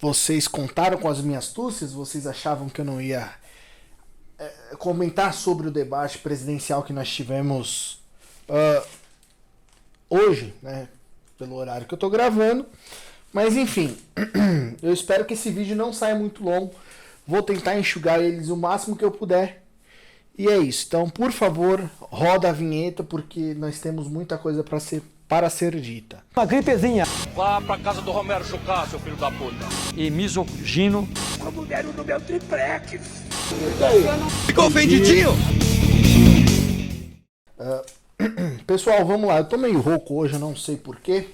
Vocês contaram com as minhas astúcias? Vocês achavam que eu não ia comentar sobre o debate presidencial que nós tivemos hoje, né? Pelo horário que eu tô gravando. Mas enfim, eu espero que esse vídeo não saia muito longo. Vou tentar enxugar eles o máximo que eu puder. E é isso. Então, por favor, roda a vinheta, porque nós temos muita coisa para ser dita. Uma gripezinha. Vá pra casa do Romero Jucá, seu filho da puta. E misogino. A mulher no meu triplex. Ficou ofendidinho? Pessoal, vamos lá. Eu tô meio rouco hoje, eu não sei porquê.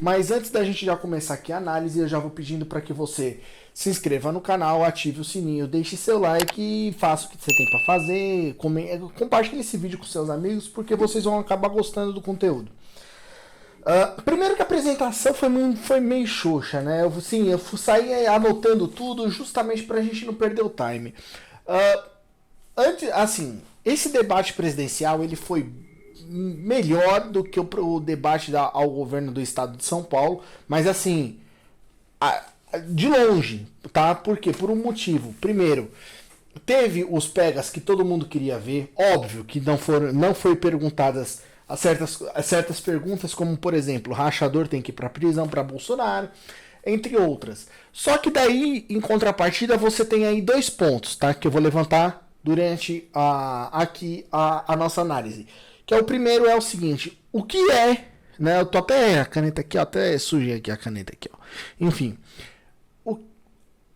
Mas antes da gente já começar aqui a análise, eu já vou pedindo para que você se inscreva no canal, ative o sininho, deixe seu like e faça o que você tem para fazer. Compartilhe esse vídeo com seus amigos, porque vocês vão acabar gostando do conteúdo. Primeiro que a apresentação foi meio xoxa, né? Eu saí anotando tudo justamente pra gente não perder o time. Esse debate presidencial ele foi melhor do que o debate ao governo do estado de São Paulo, mas assim, de longe, tá? Por quê? Por um motivo. Primeiro, teve os pegas que todo mundo queria ver, óbvio que não foi perguntadas certas perguntas, como por exemplo, rachador tem que ir pra prisão para Bolsonaro, entre outras. Só que daí, em contrapartida, você tem aí dois pontos, tá? Que eu vou levantar durante a nossa análise. Que é o primeiro é o seguinte, o que é, né? Eu tô até a caneta aqui, ó, até sujei aqui a caneta aqui, ó. Enfim,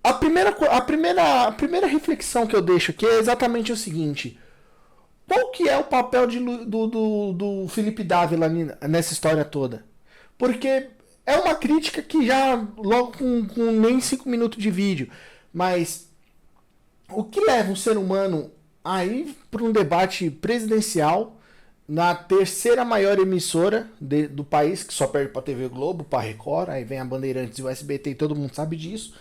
a primeira reflexão que eu deixo aqui é exatamente o seguinte: qual que é o papel do Felipe Dávila nessa história toda? Porque é uma crítica que já logo com nem 5 minutos de vídeo, mas o que leva um ser humano a ir para um debate presidencial na terceira maior emissora do país, que só perde para a TV Globo, para a Record, aí vem a Bandeirantes e o SBT e todo mundo sabe disso.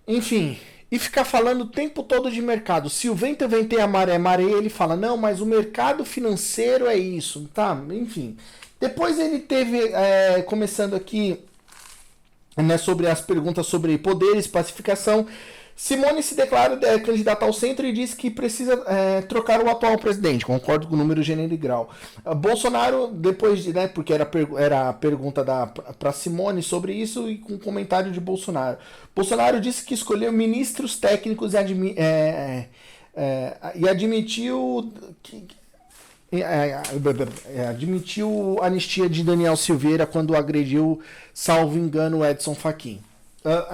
Enfim, e ficar falando o tempo todo de mercado. Se o vento vem a maré, mareia, ele fala, não, mas o mercado financeiro é isso, tá? Enfim. Depois ele teve, começando aqui, né, sobre as perguntas sobre poderes, pacificação. Simone se declara candidata ao centro e diz que precisa trocar o atual presidente. Concordo com o número, gênero e grau. Bolsonaro, depois de, né, porque era a pergunta para Simone sobre isso e com um comentário de Bolsonaro. Bolsonaro disse que escolheu ministros técnicos e admitiu admitiu a anistia de Daniel Silveira quando agrediu, salvo engano, Edson Fachin.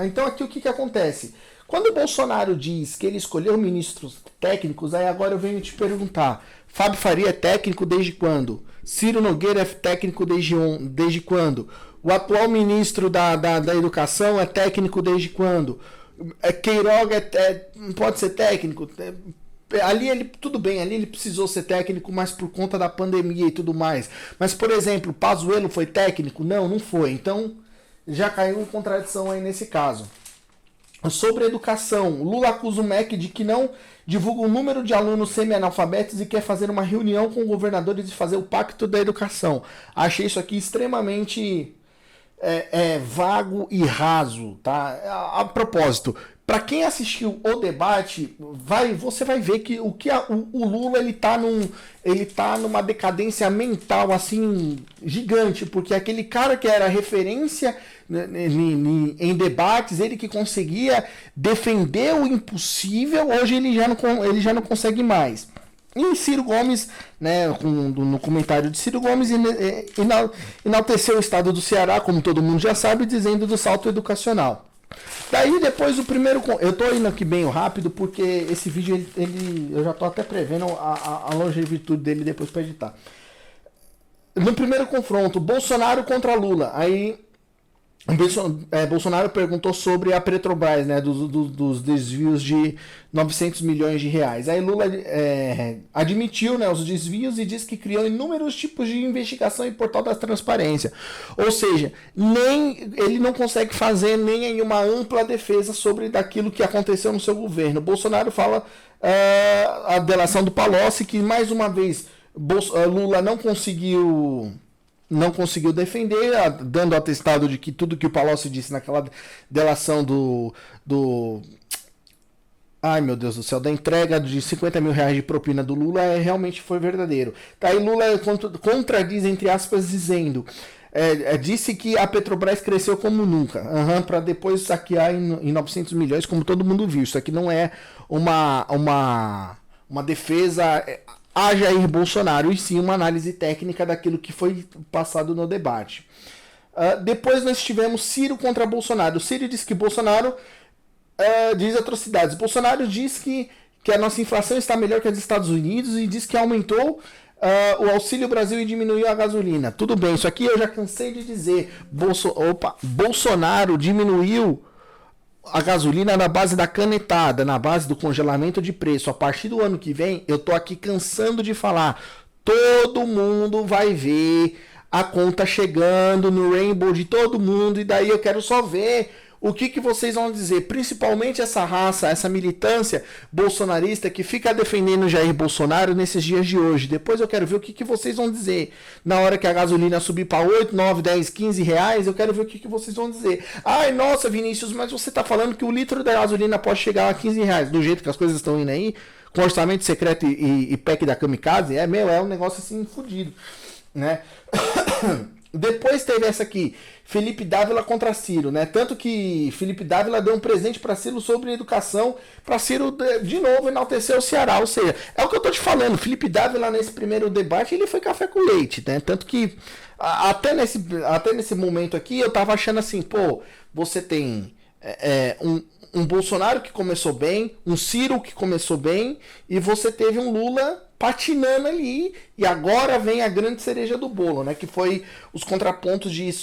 Então aqui o que acontece? Quando o Bolsonaro diz que ele escolheu ministros técnicos, aí agora eu venho te perguntar, Fábio Faria é técnico desde quando? Ciro Nogueira é técnico desde quando? O atual ministro da Educação é técnico desde quando? Queiroga pode ser técnico? Ali tudo bem, ali ele precisou ser técnico, mas por conta da pandemia e tudo mais. Mas, por exemplo, Pazuello foi técnico? Não foi. Então, já caiu em contradição aí nesse caso. Sobre educação, Lula acusa o MEC de que não divulga o número de alunos semi-analfabetos e quer fazer uma reunião com governadores e fazer o pacto da educação. Achei isso aqui extremamente vago e raso, tá? A propósito, para quem assistiu o debate, você vai ver que o Lula ele tá numa decadência mental assim gigante, porque aquele cara que era referência em debates, ele que conseguia defender o impossível, hoje ele já não consegue mais. E Ciro Gomes, né, no comentário de Ciro Gomes, enalteceu o estado do Ceará, como todo mundo já sabe, dizendo do salto educacional. Daí depois o primeiro... Eu tô indo aqui bem rápido, porque esse vídeo, eu já tô até prevendo a longevidade dele depois para editar. No primeiro confronto, Bolsonaro contra Lula. Aí... Bolsonaro perguntou sobre a Petrobras, né, dos desvios de 900 milhões de reais. Aí Lula admitiu, né, os desvios e disse que criou inúmeros tipos de investigação em portal da transparência. Ou seja, ele não consegue fazer nem aí uma ampla defesa sobre daquilo que aconteceu no seu governo. Bolsonaro fala a delação do Palocci, que mais uma vez Lula não conseguiu não conseguiu defender, dando atestado de que tudo que o Palocci disse naquela delação ai, meu Deus do céu, da entrega de 50 mil reais de propina do Lula realmente foi verdadeiro. Tá aí Lula contradiz, entre aspas, dizendo... disse que a Petrobras cresceu como nunca, para depois saquear em 900 milhões, como todo mundo viu. Isso aqui não é uma defesa a Jair Bolsonaro, e sim uma análise técnica daquilo que foi passado no debate. Depois nós tivemos Ciro contra Bolsonaro. O Ciro disse que Bolsonaro diz atrocidades. Bolsonaro diz que a nossa inflação está melhor que a dos Estados Unidos e diz que aumentou o Auxílio Brasil e diminuiu a gasolina. Tudo bem, isso aqui eu já cansei de dizer. Bolsonaro diminuiu a gasolina na base da canetada, na base do congelamento de preço. A partir do ano que vem, eu tô aqui cansando de falar. Todo mundo vai ver a conta chegando no Rainbow de todo mundo, e daí eu quero só ver o que vocês vão dizer, principalmente essa raça, essa militância bolsonarista que fica defendendo Jair Bolsonaro nesses dias de hoje. Depois eu quero ver o que vocês vão dizer. Na hora que a gasolina subir para 8, 9, 10, 15 reais, eu quero ver o que vocês vão dizer. Ai, nossa, Vinícius, mas você tá falando que o litro da gasolina pode chegar a 15 reais. Do jeito que as coisas estão indo aí, com orçamento secreto e PEC da kamikaze, é um negócio assim fodido, né? Depois teve essa aqui, Felipe Dávila contra Ciro, né? Tanto que Felipe Dávila deu um presente para Ciro sobre educação, para Ciro de novo enaltecer o Ceará. Ou seja, é o que eu tô te falando, Felipe Dávila nesse primeiro debate, ele foi café com leite, né? Tanto que até nesse momento aqui eu tava achando assim, pô, você tem um Bolsonaro que começou bem, um Ciro que começou bem, e você teve um Lula patinando ali, e agora vem a grande cereja do bolo, né? Que foi os contrapontos de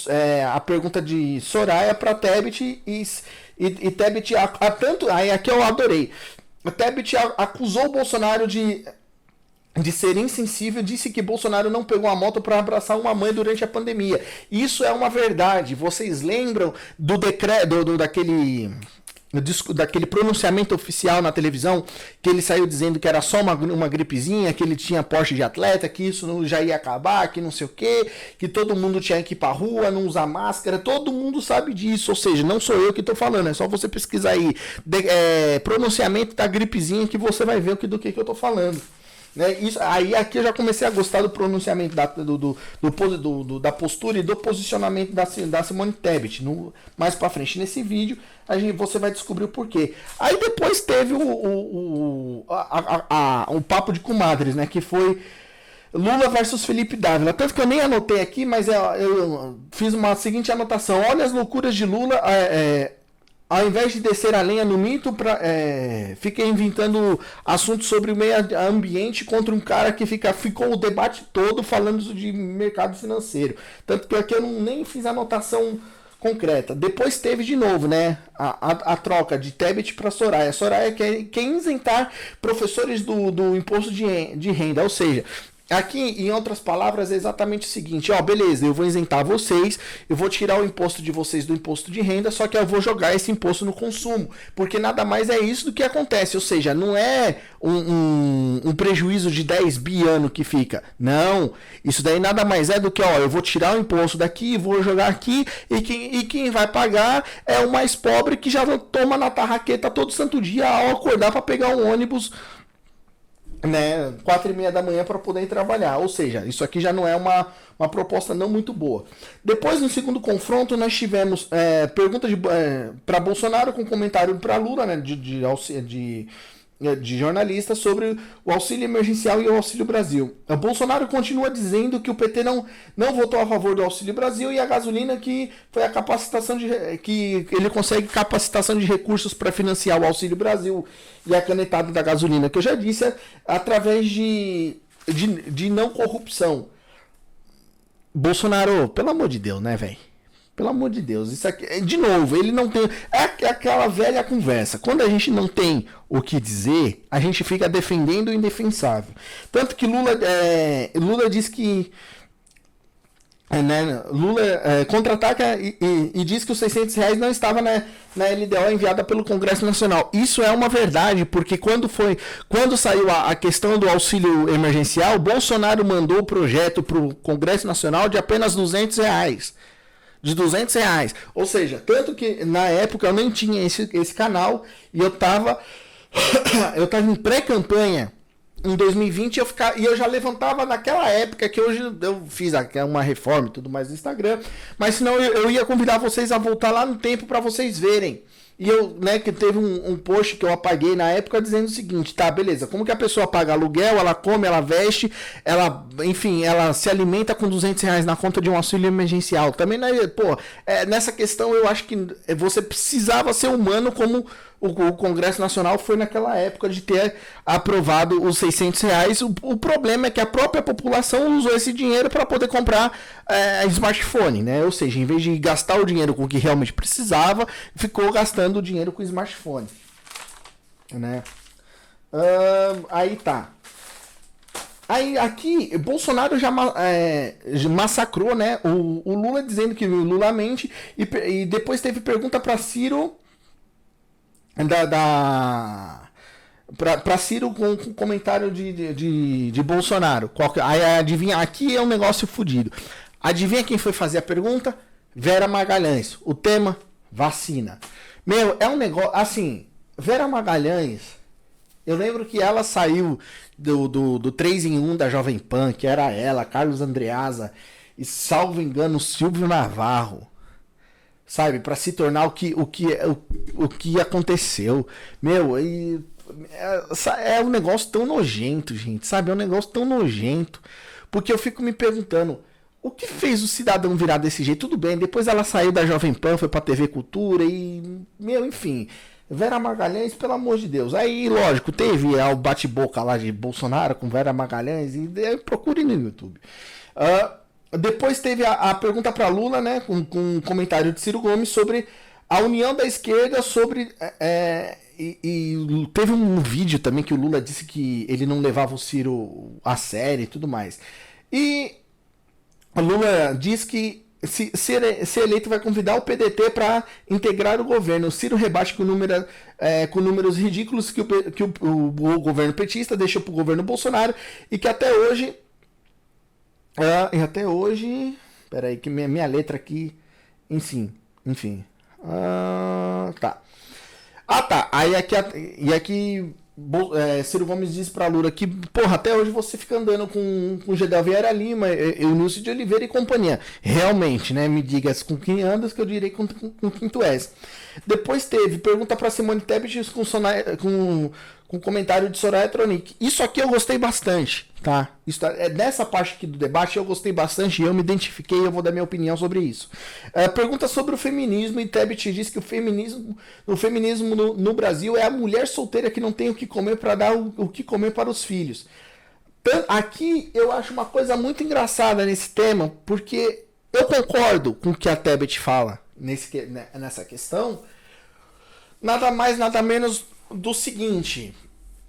a pergunta de Soraya para Tebet e Tebet tanto aí aqui eu adorei. A Tebet acusou o Bolsonaro de ser insensível, disse que Bolsonaro não pegou a moto para abraçar uma mãe durante a pandemia. Isso é uma verdade. Vocês lembram do decreto daquele pronunciamento oficial na televisão, que ele saiu dizendo que era só uma gripezinha, que ele tinha Porsche de atleta, que isso já ia acabar, que não sei o que todo mundo tinha que ir pra rua, não usar máscara, todo mundo sabe disso, ou seja, não sou eu que tô falando, é só você pesquisar aí, pronunciamento da gripezinha, que você vai ver do que eu tô falando. Né? Isso, aí aqui eu já comecei a gostar do pronunciamento da postura e do posicionamento da Simone Tebet. Mais pra frente nesse vídeo você vai descobrir o porquê. Aí depois teve o papo de comadres, né? Que foi Lula versus Felipe Dávila. Tanto que eu nem anotei aqui, mas eu fiz uma seguinte anotação. Olha as loucuras de Lula. Ao invés de descer a lenha no mito, fica inventando assuntos sobre o meio ambiente contra um cara que ficou o debate todo falando de mercado financeiro. Tanto que aqui eu nem fiz anotação concreta. Depois teve de novo, né, a troca de Tebet para Soraya. Soraya quer isentar professores do imposto de renda, ou seja... Aqui, em outras palavras, é exatamente o seguinte, beleza, eu vou isentar vocês, eu vou tirar o imposto de vocês do imposto de renda, só que eu vou jogar esse imposto no consumo, porque nada mais é isso do que acontece, ou seja, não é um prejuízo de 10 bi ano que fica, não, isso daí nada mais é do que, eu vou tirar o imposto daqui, vou jogar aqui, e quem vai pagar é o mais pobre que já toma na tarraqueta todo santo dia ao acordar para pegar um ônibus, né, 4h30 da manhã para poder ir trabalhar. Ou seja, isso aqui já não é uma proposta não muito boa. Depois, no segundo confronto, nós tivemos pergunta para Bolsonaro com comentário para Lula, né, de jornalista sobre o auxílio emergencial e o Auxílio Brasil. O Bolsonaro continua dizendo que o PT não votou a favor do Auxílio Brasil, e a gasolina que foi a capacitação que ele consegue capacitação de recursos para financiar o Auxílio Brasil e a canetada da gasolina, que eu já disse, através de não corrupção. Bolsonaro, pelo amor de Deus, né, velho? Pelo amor de Deus, isso aqui, de novo, ele não tem. É aquela velha conversa. Quando a gente não tem o que dizer, a gente fica defendendo o indefensável. Tanto que Lula diz que Né, Lula contra-ataca e diz que os R$600 não estava na LDO enviada pelo Congresso Nacional. Isso é uma verdade, porque quando saiu a questão do auxílio emergencial, Bolsonaro mandou o projeto para o Congresso Nacional de apenas R$200. De R$200. Ou seja, tanto que na época eu nem tinha esse canal e eu tava em pré-campanha. Em 2020 eu já levantava naquela época, que hoje eu fiz uma reforma e tudo mais no Instagram, mas senão eu ia convidar vocês a voltar lá no tempo para vocês verem. E eu, né, que teve um post que eu apaguei na época dizendo o seguinte, tá, beleza, como que a pessoa paga aluguel, ela come, ela veste, ela, enfim, ela se alimenta com R$200 na conta de um auxílio emergencial. Também, né, nessa questão eu acho que você precisava ser humano como o Congresso Nacional foi naquela época de ter aprovado os R$600. O problema é que a própria população usou esse dinheiro para poder comprar smartphone, né? Ou seja, em vez de gastar o dinheiro com o que realmente precisava, ficou gastando o dinheiro com o smartphone, né? Aí tá. Aí aqui, Bolsonaro já massacrou, né? O Lula dizendo que o Lula mente e depois teve pergunta para Ciro para Ciro com comentário de Bolsonaro. Aí adivinha, aqui é um negócio fodido. Adivinha quem foi fazer a pergunta? Vera Magalhães. O tema? Vacina. Meu, é um negócio assim, Vera Magalhães, eu lembro que ela saiu do 3 em 1 da Jovem Pan, que era ela, Carlos Andreasa e, salvo engano, Silvio Navarro. Sabe, para se tornar o que aconteceu. Meu, é um negócio tão nojento, gente, sabe? É um negócio tão nojento. Porque eu fico me perguntando, o que fez o cidadão virar desse jeito? Tudo bem, depois ela saiu da Jovem Pan, foi pra TV Cultura e... Meu, enfim, Vera Magalhães, pelo amor de Deus. Aí, lógico, teve o bate-boca lá de Bolsonaro com Vera Magalhães e procure no YouTube. Depois teve a pergunta para Lula, né, com um comentário de Ciro Gomes sobre a união da esquerda, sobre e teve um vídeo também que o Lula disse que ele não levava o Ciro a sério e tudo mais. E o Lula diz que se eleito vai convidar o PDT para integrar o governo. O Ciro rebate com números ridículos que o governo petista deixou para o governo Bolsonaro e que até hoje... Peraí, que minha letra aqui. Enfim. Tá. Tá. Aí aqui Ciro Gomes disse pra Lula que, porra, até hoje você fica andando com Gedel Vieira Lima, Eunilcio de Oliveira e companhia. Realmente, né? Me digas com quem andas que eu direi com quem tu és. Depois teve pergunta pra Simone Tebet com comentário de Soraya Tronic. Isso aqui eu gostei bastante, tá? Nessa parte aqui do debate eu gostei bastante e eu me identifiquei e eu vou dar minha opinião sobre isso. Pergunta sobre o feminismo e Tebet diz que o feminismo no Brasil é a mulher solteira que não tem o que comer para dar o que comer para os filhos. Aqui eu acho uma coisa muito engraçada nesse tema, porque eu concordo com o que a Tebet fala nessa questão. Nada mais, nada menos do seguinte: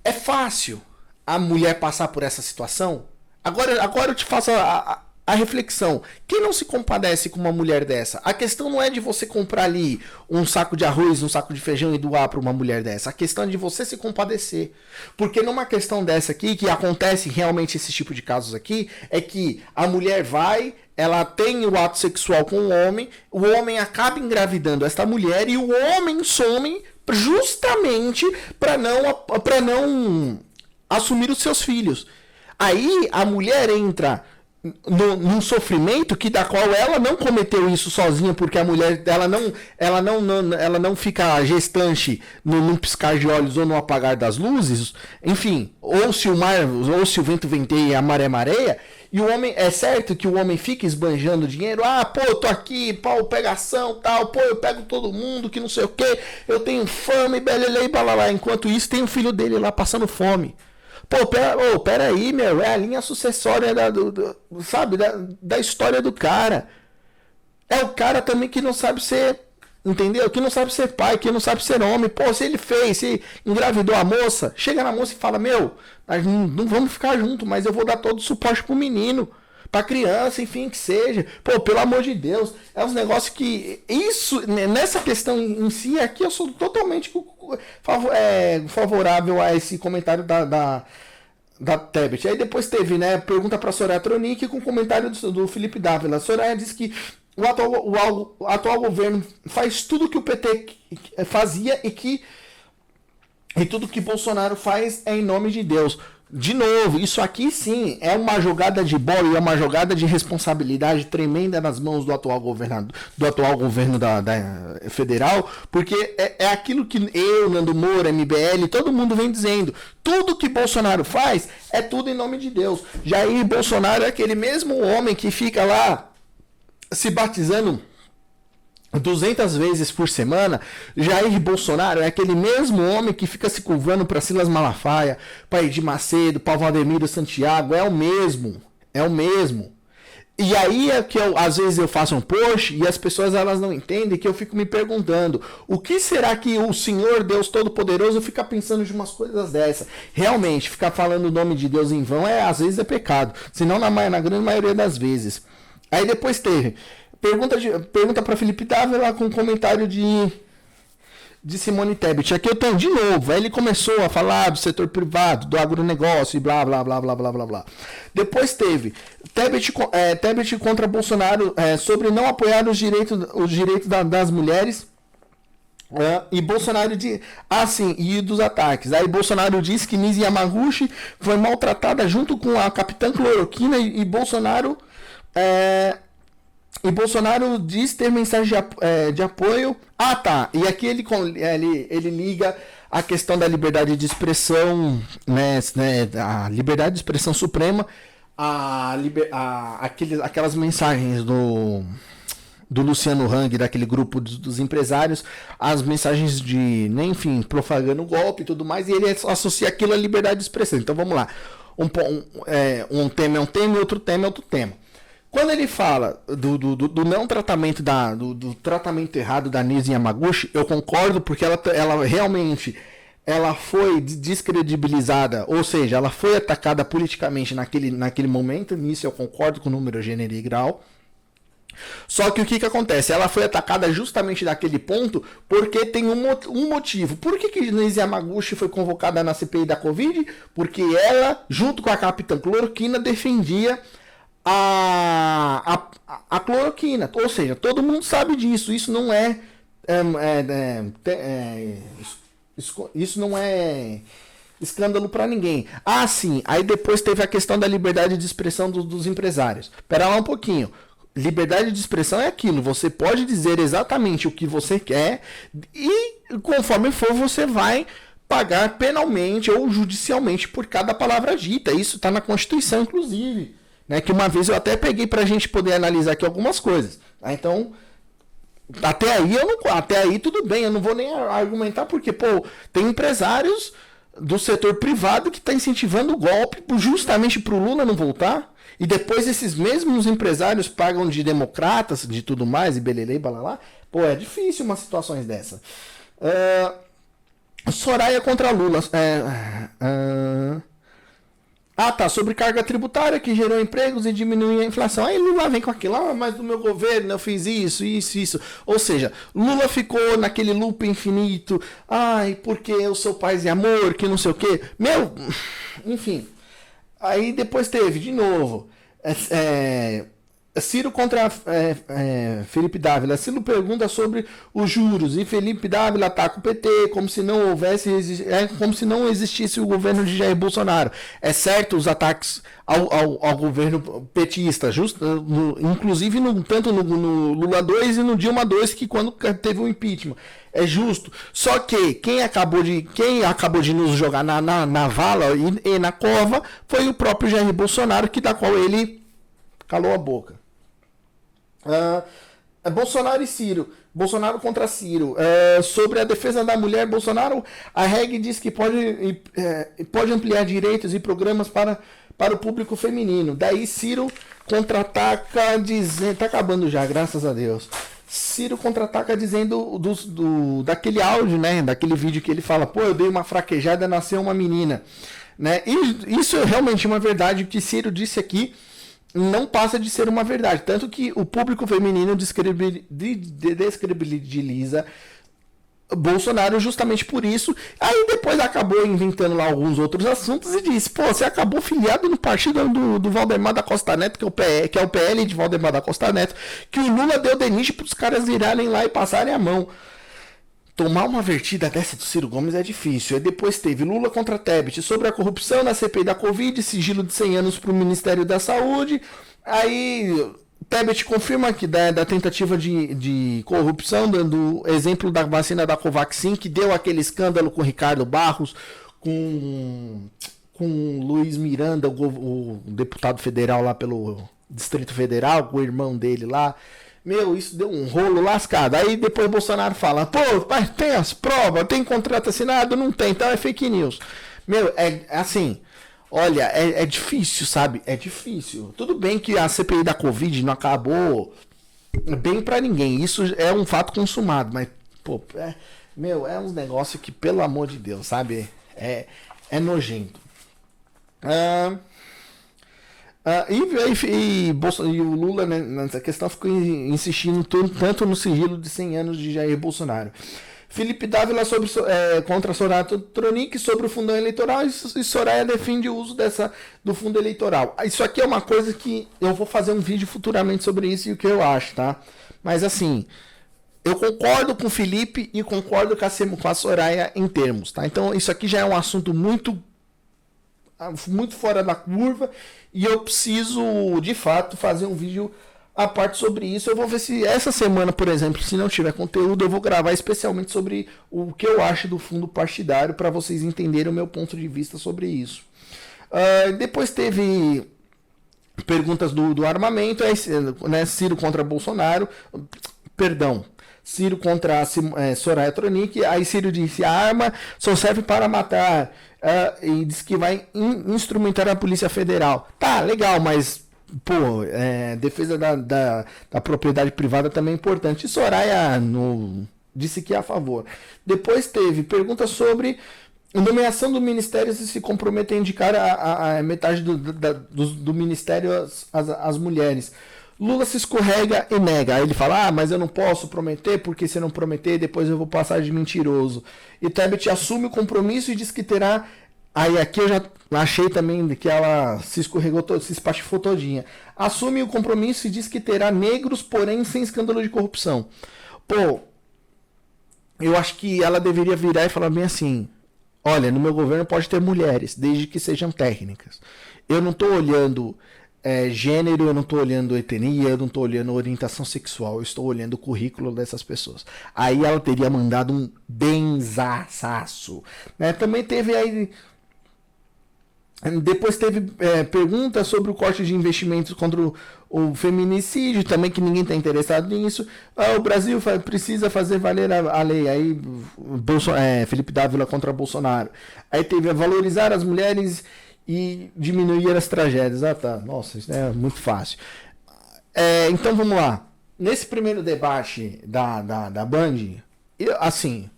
é fácil a mulher passar por essa situação? Agora eu te faço a reflexão. Quem não se compadece com uma mulher dessa? A questão não é de você comprar ali um saco de arroz, um saco de feijão e doar para uma mulher dessa. A questão é de você se compadecer. Porque numa questão dessa aqui, que acontece realmente esse tipo de casos aqui, é que a mulher vai, ela tem o ato sexual com o homem acaba engravidando esta mulher e o homem some justamente para não assumir os seus filhos. Aí a mulher entra num sofrimento da qual ela não cometeu isso sozinha, porque a mulher ela não fica gestante num piscar de olhos ou no apagar das luzes, enfim, ou se o vento venteia e a maré mareia. E o homem, é certo que o homem fica esbanjando dinheiro, eu tô aqui, pô, pegação, tal, pô, eu pego todo mundo, que não sei o que, eu tenho fama e belelê e balalá. Enquanto isso tem o filho dele lá passando fome. Pô, pera aí, meu, é a linha sucessória da história do cara. É o cara também que não sabe ser, entendeu? Que não sabe ser pai, que não sabe ser homem. Pô, se engravidou a moça, chega na moça e fala, meu, nós não vamos ficar juntos, mas eu vou dar todo o suporte pro menino. pra criança, enfim, que seja. Pô, pelo amor de Deus, é uns negócios que... Isso, nessa questão em si, aqui eu sou totalmente favorável a esse comentário da Tebet. Aí depois teve, né, pergunta pra Soraya Tronic com comentário do Felipe Dávila. A Soraya disse que o atual governo faz tudo que o PT fazia e tudo que Bolsonaro faz é em nome de Deus. De novo, isso aqui sim é uma jogada de bola e é uma jogada de responsabilidade tremenda nas mãos do atual governo da federal, porque é aquilo que eu, Nando Moura, MBL, todo mundo vem dizendo. Tudo que Bolsonaro faz é tudo em nome de Deus. Jair Bolsonaro é aquele mesmo homem que fica lá se batizando 200 vezes por semana. Jair Bolsonaro é aquele mesmo homem que fica se curvando para Silas Malafaia, para Edir Macedo, para Valdemiro Santiago. É o mesmo. E aí é que às vezes eu faço um post e as pessoas elas não entendem, que eu fico me perguntando, o que será que o Senhor Deus Todo-Poderoso fica pensando de umas coisas dessas? Realmente, ficar falando o nome de Deus em vão às vezes é pecado, senão na grande maioria das vezes. Aí depois teve pergunta para Felipe Dávila com comentário de Simone Tebet. Aqui eu tenho de novo. Aí ele começou a falar do setor privado, do agronegócio e blá blá blá blá blá blá blá. Depois teve Tebet contra Bolsonaro sobre não apoiar os direitos das mulheres. E Bolsonaro e dos ataques. Aí Bolsonaro disse que Nise Yamaguchi foi maltratada junto com a Capitã Cloroquina e Bolsonaro diz ter mensagem de apoio. Ah, tá. E aqui ele liga a questão da liberdade de expressão, né, a liberdade de expressão suprema, aquelas mensagens do Luciano Hang, daquele grupo dos empresários, as mensagens de, enfim, propagando golpe e tudo mais, e ele associa aquilo à liberdade de expressão. Então vamos lá. Um tema é um tema e outro tema é outro tema. Quando ele fala do não tratamento do tratamento errado da Nise Yamaguchi, eu concordo, porque ela realmente foi descredibilizada, ou seja, ela foi atacada politicamente naquele momento. Nisso eu concordo com o número, gênero e grau. Só que o que acontece? Ela foi atacada justamente naquele ponto porque tem um motivo. Por que Nise Yamaguchi foi convocada na CPI da Covid? Porque ela, junto com a Capitã Cloroquina, defendia a cloroquina. Ou seja, todo mundo sabe disso. Isso não é escândalo para ninguém. Ah, sim. Aí depois teve a questão da liberdade de expressão dos empresários. Espera lá um pouquinho. Liberdade de expressão é aquilo. Você pode dizer exatamente o que você quer e, conforme for, você vai pagar penalmente ou judicialmente por cada palavra dita. Isso está na Constituição, inclusive. Né, que uma vez eu até peguei para a gente poder analisar aqui algumas coisas. Tá? Então, até aí tudo bem. Eu não vou nem argumentar porque, tem empresários do setor privado que está incentivando o golpe justamente para o Lula não voltar. E depois esses mesmos empresários pagam de democratas, de tudo mais, e belelê, balalá. É difícil umas situações dessa. Soraya contra Lula. Sobre carga tributária que gerou empregos e diminuiu a inflação. Aí Lula vem com aquilo, mas do meu governo eu fiz isso. Ou seja, Lula ficou naquele loop infinito. Porque eu sou paz e amor, que não sei o quê. Enfim. Aí depois teve, de novo, Ciro contra Felipe Dávila. Ciro pergunta sobre os juros e Felipe Dávila ataca o PT como se não existisse o governo de Jair Bolsonaro. É certo os ataques ao governo petista, inclusive tanto no Lula 2 e no Dilma 2, que quando teve o impeachment. É justo. Só que quem acabou de nos jogar na vala e na cova foi o próprio Jair Bolsonaro, da qual ele calou a boca. Bolsonaro e Ciro. Bolsonaro contra Ciro. Sobre a defesa da mulher, a REG diz que pode ampliar direitos e programas para o público feminino. Daí Ciro contra-ataca dizendo... Tá acabando já, graças a Deus. Ciro contra-ataca dizendo daquele áudio, né? Daquele vídeo que ele fala, eu dei uma fraquejada, nasceu uma menina. Né? E isso é realmente uma verdade que Ciro disse aqui. não passa de ser uma verdade. Tanto que o público feminino descredibiliza Bolsonaro justamente por isso. Aí depois acabou inventando lá alguns outros assuntos e disse: pô, você acabou filiado no partido do Valdemar da Costa Neto, que é o PL de Valdemar da Costa Neto, que o Lula deu denite para os caras virarem lá e passarem a mão. Tomar uma vertida dessa do Ciro Gomes é difícil. Aí depois teve Lula contra Tebet sobre a corrupção na CPI da Covid, sigilo de 100 anos para o Ministério da Saúde. Aí Tebet confirma que da tentativa de corrupção, dando exemplo da vacina da Covaxin, que deu aquele escândalo com Ricardo Barros, com Luiz Miranda, o deputado federal lá pelo Distrito Federal, com o irmão dele lá. Meu, isso deu um rolo lascado. Aí depois Bolsonaro fala: pô, mas tem as provas, tem contrato assinado? Não tem, então é fake news. Meu, é assim, olha, é difícil, sabe? É difícil. Tudo bem que a CPI da Covid não acabou bem pra ninguém. Isso é um fato consumado, mas, pô, é uns negócios que, pelo amor de Deus, sabe? É nojento. E o Lula, né, nessa questão, ficou insistindo tanto no sigilo de 100 anos de Jair Bolsonaro. Felipe Dávila contra Soraya Tronic sobre o fundão eleitoral, e Soraya defende o uso do fundo eleitoral. Isso aqui é uma coisa que eu vou fazer um vídeo futuramente sobre isso e o que eu acho, tá? Mas assim, eu concordo com o Felipe e concordo com a Soraya em termos, tá? Então isso aqui já é um assunto muito fora da curva e eu preciso, de fato, fazer um vídeo à parte sobre isso. Eu vou ver se essa semana, por exemplo, se não tiver conteúdo, eu vou gravar especialmente sobre o que eu acho do fundo partidário, para vocês entenderem o meu ponto de vista sobre isso. Depois teve perguntas do armamento, né, Ciro contra Bolsonaro, perdão, Ciro contra Soraya Tronic. Aí Ciro disse: a arma só serve para matar, e disse que vai instrumentar a Polícia Federal. Tá, legal, mas pô, defesa da propriedade privada também é importante. E Soraya disse que é a favor. Depois teve pergunta sobre a nomeação do Ministério, se compromete a indicar a metade do Ministério às mulheres. Lula se escorrega e nega. Aí ele fala: mas eu não posso prometer, porque se eu não prometer, depois eu vou passar de mentiroso. E Tebet assume o compromisso e diz que terá... Aí aqui eu já achei também que ela se escorregou, se espatifou todinha. Assume o compromisso e diz que terá negros, porém sem escândalo de corrupção. Pô, eu acho que ela deveria virar e falar bem assim: olha, no meu governo pode ter mulheres, desde que sejam técnicas. Eu não estou olhando gênero, eu não estou olhando etnia, eu não estou olhando orientação sexual, eu estou olhando o currículo dessas pessoas. Aí ela teria mandado um benzaço, né? Também teve aí... Depois teve perguntas sobre o corte de investimentos contra o feminicídio, também, que ninguém está interessado nisso. O Brasil precisa fazer valer a lei. Aí Felipe Dávila contra Bolsonaro. Aí teve a valorizar as mulheres e diminuir as tragédias. Tá. Nossa, isso é muito fácil. Então vamos lá. Nesse primeiro debate da Band, assim,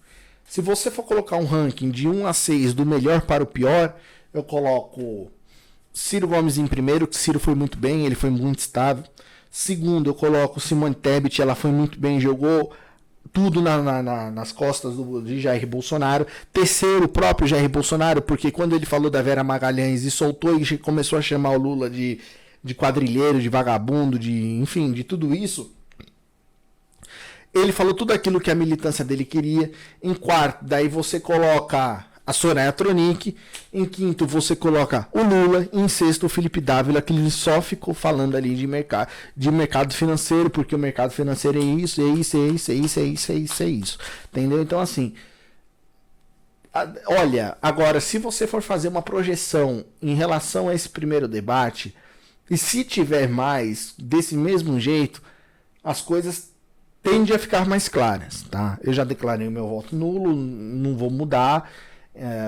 se você for colocar um ranking de 1 a 6 do melhor para o pior, eu coloco Ciro Gomes em primeiro, que Ciro foi muito bem, ele foi muito estável. Segundo, eu coloco Simone Tebet, ela foi muito bem, jogou tudo nas costas de Jair Bolsonaro. Terceiro, o próprio Jair Bolsonaro, porque quando ele falou da Vera Magalhães e soltou e começou a chamar o Lula de quadrilheiro, de vagabundo, enfim, de tudo isso, ele falou tudo aquilo que a militância dele queria. Em quarto, daí você coloca a Soraya Tronic. Em quinto, você coloca o Lula. E em sexto, o Felipe Dávila, que ele só ficou falando ali de mercado financeiro, porque o mercado financeiro é isso, é isso, é isso, é isso, é isso, é isso, é isso. Entendeu? Então, assim, olha, agora, se você for fazer uma projeção em relação a esse primeiro debate, e se tiver mais desse mesmo jeito, as coisas tendem a ficar mais claras, tá? Eu já declarei o meu voto nulo, não vou mudar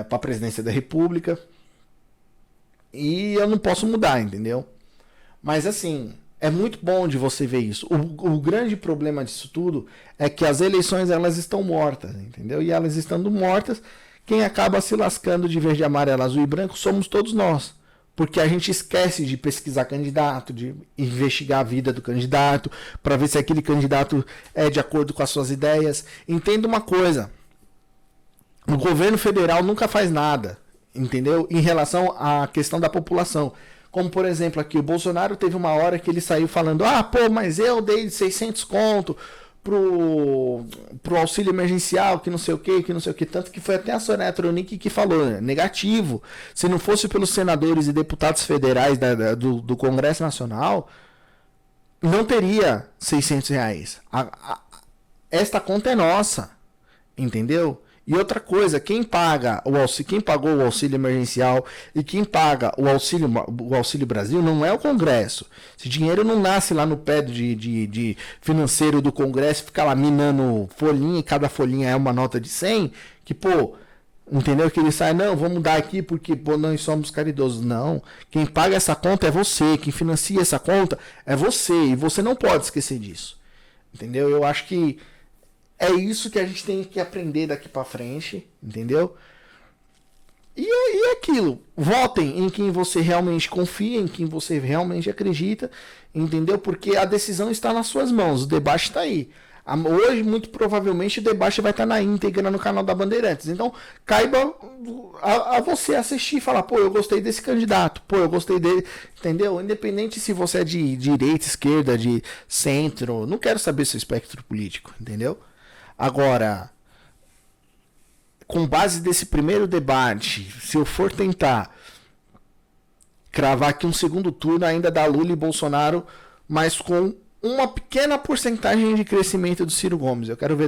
para a presidência da República, e eu não posso mudar, entendeu? Mas assim, é muito bom de você ver isso. O grande problema disso tudo é que as eleições, elas estão mortas, entendeu? E elas estando mortas, quem acaba se lascando de verde, amarelo, azul e branco somos todos nós, porque a gente esquece de pesquisar candidato, de investigar a vida do candidato, para ver se aquele candidato é de acordo com as suas ideias. Entenda uma coisa, o governo federal nunca faz nada, entendeu? Em relação à questão da população. Como, por exemplo, aqui, o Bolsonaro teve uma hora que ele saiu falando, mas eu dei 600 conto pro auxílio emergencial, que não sei o que, tanto que foi até a Soraya Tronic que falou, negativo. Se não fosse pelos senadores e deputados federais do Congresso Nacional, não teria 600 reais. Esta conta é nossa, entendeu? E outra coisa, quem pagou o auxílio emergencial e quem paga o auxílio Brasil não é o Congresso. Esse dinheiro não nasce lá no pé de financeiro do Congresso, fica lá minando folhinha, e cada folhinha é uma nota de 100, que, entendeu? Que ele sai, não, vamos dar aqui porque, nós somos caridosos. Não, quem paga essa conta é você, quem financia essa conta é você, e você não pode esquecer disso. Entendeu? Eu acho que é isso que a gente tem que aprender daqui pra frente, entendeu? E é aquilo. Votem em quem você realmente confia, em quem você realmente acredita, entendeu? Porque a decisão está nas suas mãos, o debate está aí. Hoje, muito provavelmente, o debate vai estar na íntegra no canal da Bandeirantes. Então, caiba a você assistir e falar, eu gostei desse candidato, eu gostei dele, entendeu? Independente se você é de direita, esquerda, de centro, não quero saber seu espectro político, entendeu? Agora, com base desse primeiro debate, se eu for tentar cravar aqui um segundo turno, ainda dá Lula e Bolsonaro, mas com uma pequena porcentagem de crescimento do Ciro Gomes. Eu quero ver